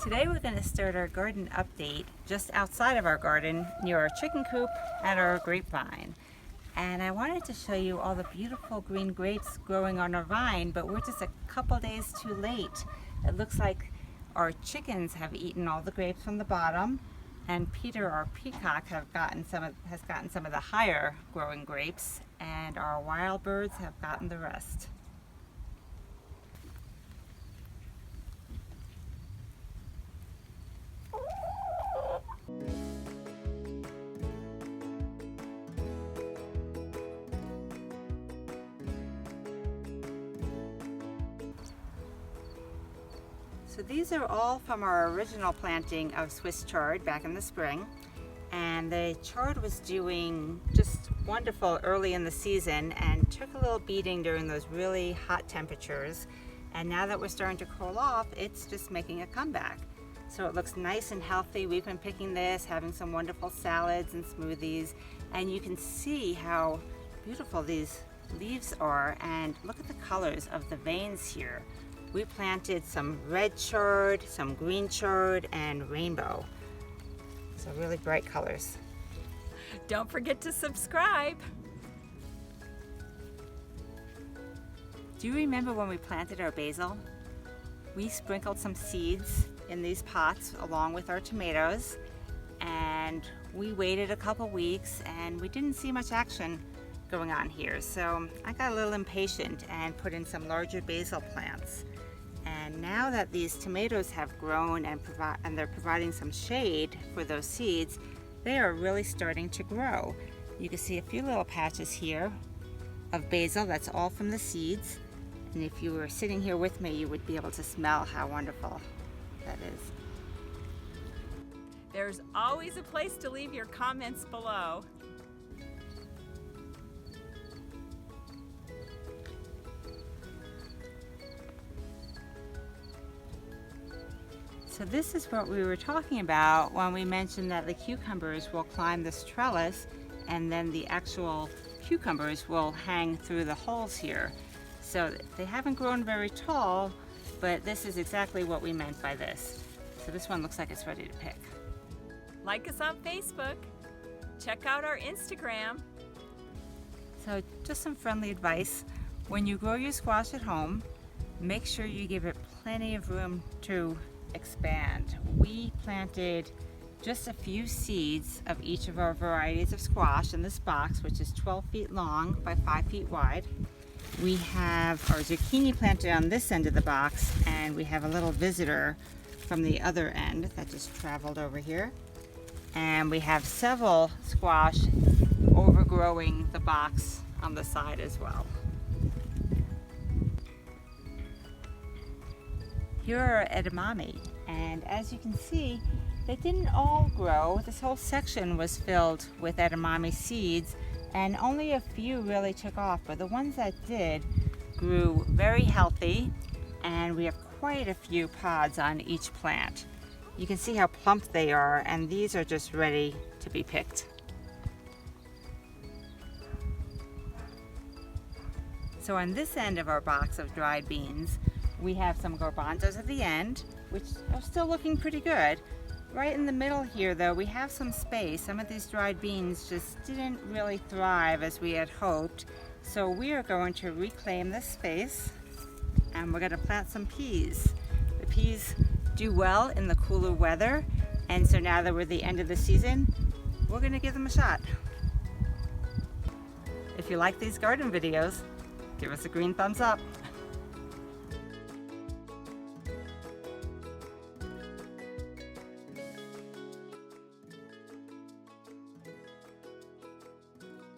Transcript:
Today we're going to start our garden update just outside of our garden near our chicken coop and our grapevine. And I wanted to show you all the beautiful green grapes growing on our vine, but we're just a couple days too late. It looks like our chickens have eaten all the grapes from the bottom, and Peter, our peacock, has gotten some of the higher growing grapes, and our wild birds have gotten the rest. So these are all from our original planting of Swiss chard back in the spring, and the chard was doing just wonderful early in the season and took a little beating during those really hot temperatures, and now that we're starting to cool off, it's just making a comeback. So it looks nice and healthy. We've been picking this, having some wonderful salads and smoothies, and you can see how beautiful these leaves are, and look at the colors of the veins here. We planted some red chard, some green chard, and rainbow. So really bright colors. Don't forget to subscribe. Do you remember when we planted our basil? We sprinkled some seeds in these pots along with our tomatoes, and we waited a couple weeks and we didn't see much action going on here. So I got a little impatient and put in some larger basil plants. And now that these tomatoes have grown and they're providing some shade for those seeds, they are really starting to grow. You can see a few little patches here of basil. That's all from the seeds. And if you were sitting here with me, you would be able to smell how wonderful that is. There's always a place to leave your comments below. So this is what we were talking about when we mentioned that the cucumbers will climb this trellis, and then the actual cucumbers will hang through the holes here. So they haven't grown very tall, but this is exactly what we meant by this. So this one looks like it's ready to pick. Like us on Facebook. Check out our Instagram. So just some friendly advice. When you grow your squash at home, make sure you give it plenty of room to expand. We planted just a few seeds of each of our varieties of squash in this box, which is 12 feet long by 5 feet wide. We have our zucchini planted on this end of the box, and we have a little visitor from the other end that just traveled over here. And we have several squash overgrowing the box on the side as well. Here are edamame, and as you can see, they didn't all grow. This whole section was filled with edamame seeds, and only a few really took off, but the ones that did grew very healthy, and we have quite a few pods on each plant. You can see how plump they are, and these are just ready to be picked. So on this end of our box of dried beans, we have some garbanzos at the end, which are still looking pretty good. Right in the middle here, though, we have some space. Some of these dried beans just didn't really thrive as we had hoped. So we are going to reclaim this space, and we're going to plant some peas. The peas do well in the cooler weather, and so now that we're at the end of the season, we're going to give them a shot. If you like these garden videos, give us a green thumbs up.